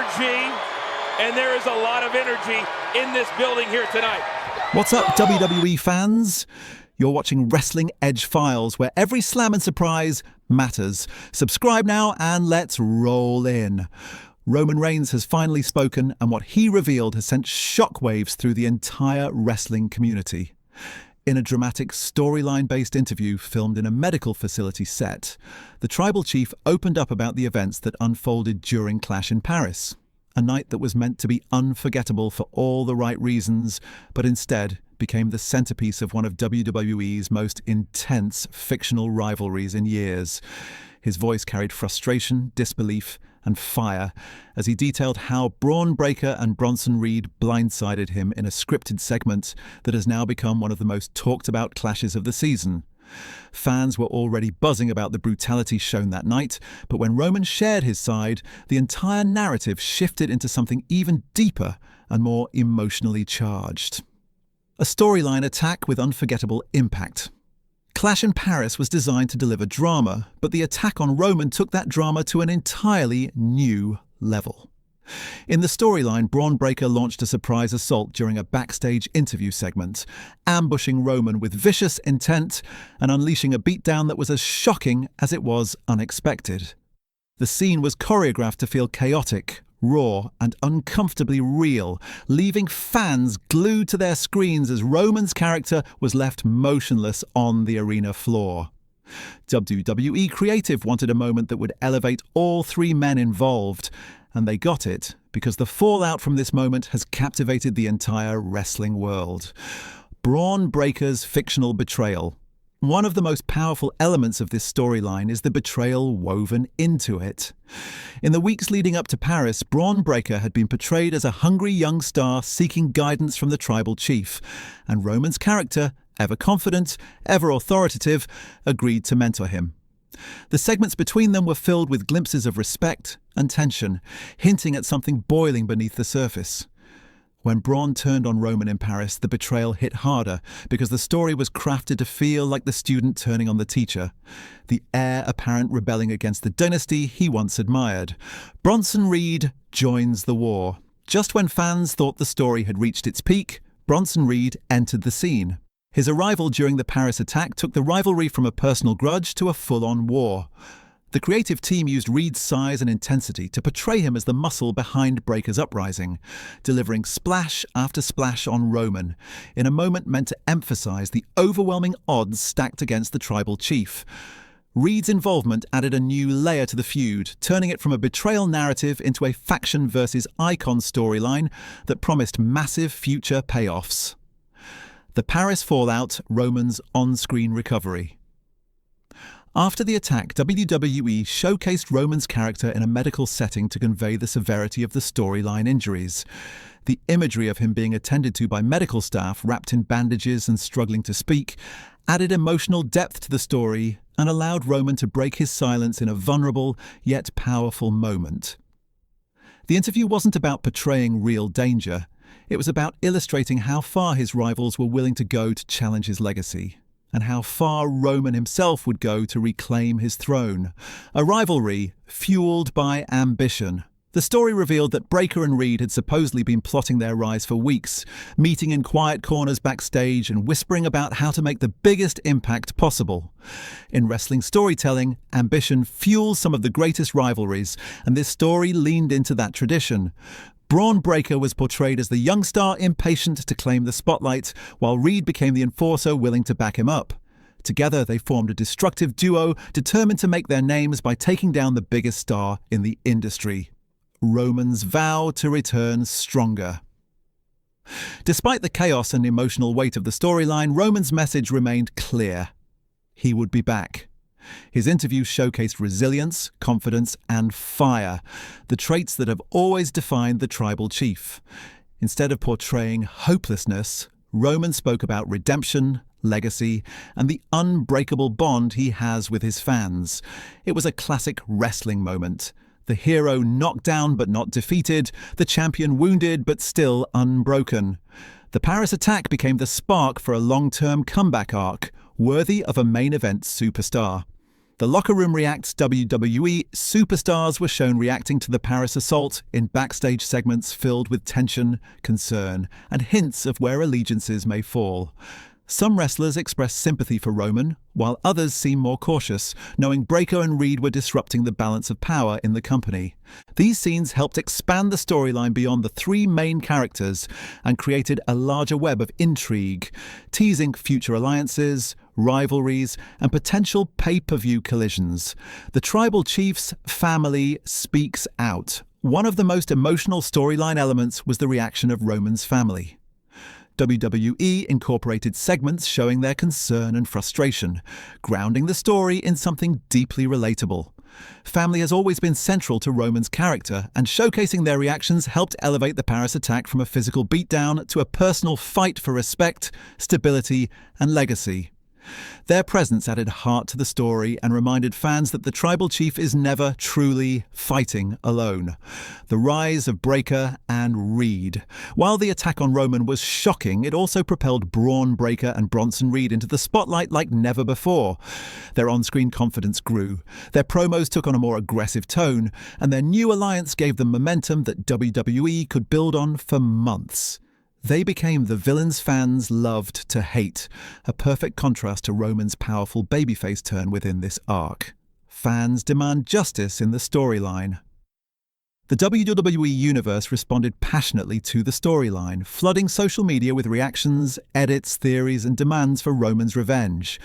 energy, and there is a lot of energy in this building here tonight. What's up, WWE fans? You're watching Wrestling Edge Files, where every slam and surprise matters. Subscribe now and let's roll in. Roman Reigns has finally spoken, and what he revealed has sent shockwaves through the entire wrestling community. In a dramatic storyline-based interview filmed in a medical facility set, the tribal chief opened up about the events that unfolded during Clash in Paris. A night that was meant to be unforgettable for all the right reasons, but instead became the centerpiece of one of WWE's most intense fictional rivalries in years. His voice carried frustration, disbelief, and fire as he detailed how Braun Breaker and Bronson Reed blindsided him in a scripted segment that has now become one of the most talked-about clashes of the season. Fans were already buzzing about the brutality shown that night, but when Roman shared his side, the entire narrative shifted into something even deeper and more emotionally charged. A storyline attack with unforgettable impact. Clash in Paris was designed to deliver drama, but the attack on Roman took that drama to an entirely new level. In the storyline, Braun Breaker launched a surprise assault during a backstage interview segment, ambushing Roman with vicious intent and unleashing a beatdown that was as shocking as it was unexpected. The scene was choreographed to feel chaotic, raw, and uncomfortably real, leaving fans glued to their screens as Roman's character was left motionless on the arena floor. WWE Creative wanted a moment that would elevate all three men involved, and they got it because the fallout from this moment has captivated the entire wrestling world. Braun Breaker's fictional betrayal. One of the most powerful elements of this storyline is the betrayal woven into it. In the weeks leading up to Paris, Braun Breaker had been portrayed as a hungry young star seeking guidance from the tribal chief, and Roman's character, ever confident, ever authoritative, agreed to mentor him. The segments between them were filled with glimpses of respect and tension, hinting at something boiling beneath the surface. When Braun turned on Roman in Paris, the betrayal hit harder because the story was crafted to feel like the student turning on the teacher, the heir apparent rebelling against the dynasty he once admired. Bronson Reed joins the war. Just when fans thought the story had reached its peak, Bronson Reed entered the scene. His arrival during the Paris attack took the rivalry from a personal grudge to a full-on war. The creative team used Reed's size and intensity to portray him as the muscle behind Breaker's uprising, delivering splash after splash on Roman, in a moment meant to emphasize the overwhelming odds stacked against the tribal chief. Reed's involvement added a new layer to the feud, turning it from a betrayal narrative into a faction versus icon storyline that promised massive future payoffs. The Paris fallout, Roman's on-screen recovery. After the attack, WWE showcased Roman's character in a medical setting to convey the severity of the storyline injuries. The imagery of him being attended to by medical staff wrapped in bandages and struggling to speak added emotional depth to the story and allowed Roman to break his silence in a vulnerable yet powerful moment. The interview wasn't about portraying real danger. It was about illustrating how far his rivals were willing to go to challenge his legacy, and how far Roman himself would go to reclaim his throne. A rivalry fueled by ambition. The story revealed that Breaker and Reed had supposedly been plotting their rise for weeks, meeting in quiet corners backstage and whispering about how to make the biggest impact possible. In wrestling storytelling, ambition fuels some of the greatest rivalries, and this story leaned into that tradition. Braun Breaker was portrayed as the young star impatient to claim the spotlight, while Reed became the enforcer willing to back him up. Together, they formed a destructive duo determined to make their names by taking down the biggest star in the industry. Roman's vow to return stronger. Despite the chaos and emotional weight of the storyline, Roman's message remained clear. He would be back. His interview showcased resilience, confidence, and fire, the traits that have always defined the tribal chief. Instead of portraying hopelessness, Roman spoke about redemption, legacy, and the unbreakable bond he has with his fans. It was a classic wrestling moment. The hero knocked down but not defeated, the champion wounded but still unbroken. The Paris attack became the spark for a long-term comeback arc, worthy of a main event superstar. The Locker Room Reacts WWE superstars were shown reacting to the Paris assault in backstage segments filled with tension, concern, and hints of where allegiances may fall. Some wrestlers expressed sympathy for Roman, while others seemed more cautious, knowing Breakker and Reed were disrupting the balance of power in the company. These scenes helped expand the storyline beyond the three main characters and created a larger web of intrigue, teasing future alliances, rivalries, and potential pay-per-view collisions. The Tribal Chief's family speaks out. One of the most emotional storyline elements was the reaction of Roman's family. WWE incorporated segments showing their concern and frustration, grounding the story in something deeply relatable. Family has always been central to Roman's character, and showcasing their reactions helped elevate the Paris attack from a physical beatdown to a personal fight for respect, stability, and legacy. Their presence added heart to the story and reminded fans that the Tribal Chief is never truly fighting alone. The rise of Breakker and Reed. While the attack on Roman was shocking, it also propelled Braun Breakker and Bronson Reed into the spotlight like never before. Their on-screen confidence grew, their promos took on a more aggressive tone, and their new alliance gave them momentum that WWE could build on for months. They became the villains fans loved to hate, a perfect contrast to Roman's powerful babyface turn within this arc. Fans demand justice in the storyline. The WWE Universe responded passionately to the storyline, flooding social media with reactions, edits, theories, and demands for Roman's revenge.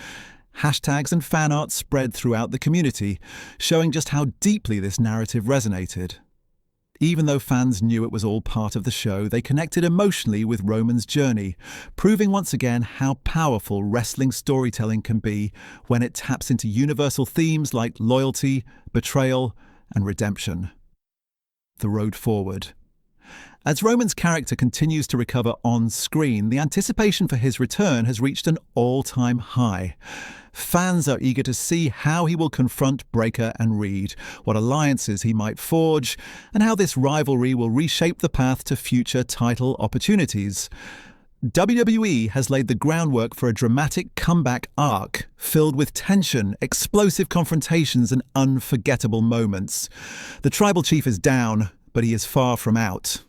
Hashtags and fan art spread throughout the community, showing just how deeply this narrative resonated. Even though fans knew it was all part of the show, they connected emotionally with Roman's journey, proving once again how powerful wrestling storytelling can be when it taps into universal themes like loyalty, betrayal, and redemption. The road forward. As Roman's character continues to recover on screen, the anticipation for his return has reached an all-time high. Fans are eager to see how he will confront Breakker and Reed, what alliances he might forge, and how this rivalry will reshape the path to future title opportunities. WWE has laid the groundwork for a dramatic comeback arc, filled with tension, explosive confrontations, and unforgettable moments. The Tribal Chief is down, but he is far from out.